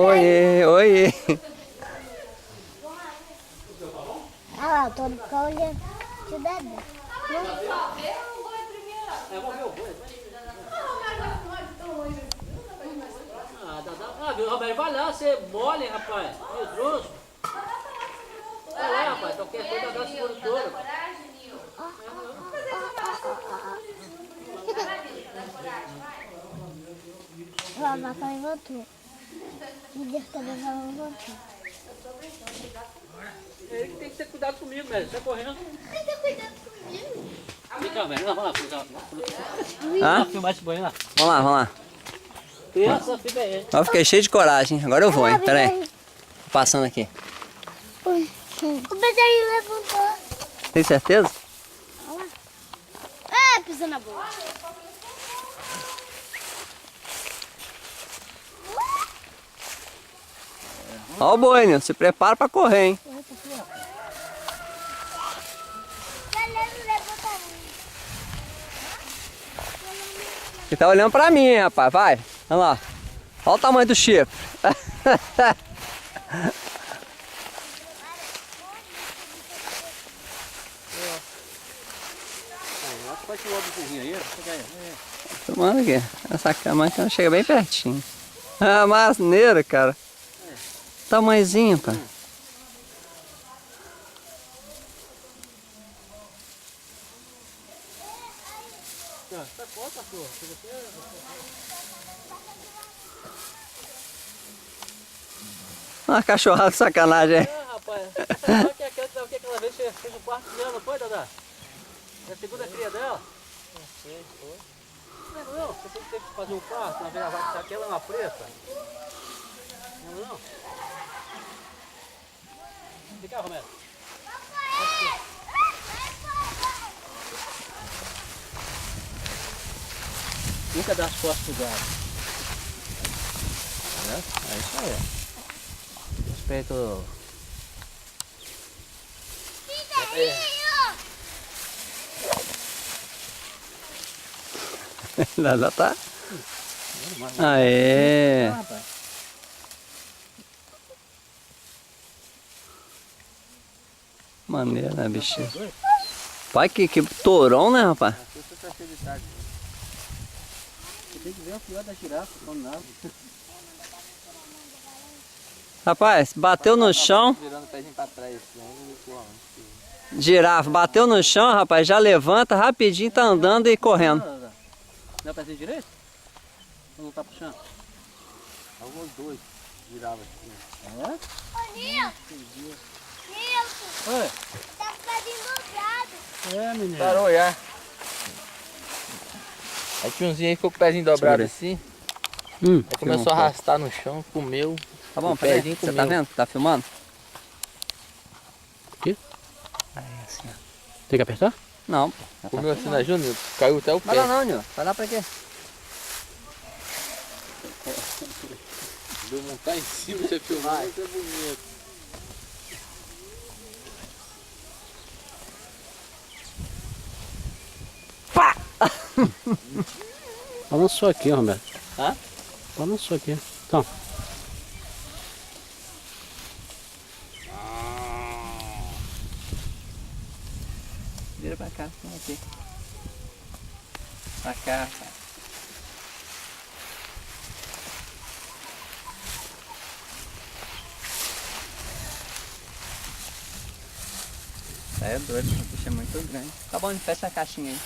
Oiê, oiê. Olha lá, eu tô olhando o bebê. Roberto, vai lá, você mole, rapaz. Medroso. Vai lá, rapaz. Qualquer coisa dá seguro todo. A vaca levantou. E Deus também já levantou. Ele que tem que ter cuidado comigo, velho. Você tá correndo. Tem que ter cuidado comigo. Vem cá, velho. Vamos lá, Hã? vamos filmar esse banho lá. Vamos lá, vamos lá. Criança, fica aí. Eu fiquei cheio de coragem. Agora eu vou, hein? Pera aí. Tô passando aqui. O bebezinho levantou. Tem certeza? Olha lá. Ah, pisou na boca. Ó o boi, Nil. Se prepara pra correr, hein? Ele tá olhando pra mim, hein, rapaz. Vai. Olha lá. Olha o tamanho do chifre. Pode tirar o burrinho aí, fica aí. Tomando aqui. Essa cama chega bem pertinho. Ah, maneiro, cara. Tamanhozinho, pá. Tá bom, cachorro. Uma cachorrada de sacanagem aí. É, rapaz. Sabe que aquela vez você fez o quarto dela, não foi, Dadá? É a segunda cria dela? Não sei, foi. Não lembra não? Você sempre teve que fazer um quarto, uma vez a vaca daquela é uma preta. Não lembra não? Vem cá, Romero. Nunca dá as costas pro gado. É isso aí. Respeito. Já tá. Aê. Maneiro, né, bichinho? Pai, que tourão, né, rapaz? Você tem que ver o pior da girafa quando nada. Rapaz, bateu no chão. Virando o pezinho pra trás. Girafa, bateu no chão, rapaz, já levanta rapidinho, tá andando e correndo. Dá pra ser direito? Ou não tá puxando? Alguns dois giravam aqui. É? Ô, Nilson! Nilson! Oi? Tá ficando dobrado. É, menino. Parou já. Aí tinha umzinho aí ficou com o pezinho dobrado assim. Aí começou a arrastar no chão, comeu. Tá bom, o peraí. pezinho Você comeu. tá vendo? Tá filmando? Aqui? Aí, assim, ó. Tem que apertar? Não. Comeu assim na Júnior, caiu até o pé. Vai lá não, Nil. Vai lá pra quê? Deu montar em cima, você filmou, isso é bonito. Pá! Balançou aqui, Roberto. Hã? Balançou aqui. Então. Vira pra cá, vem aqui. Pra cá, cara. É doido, esse bicho é muito grande. Tá bom, fecha a caixinha aí.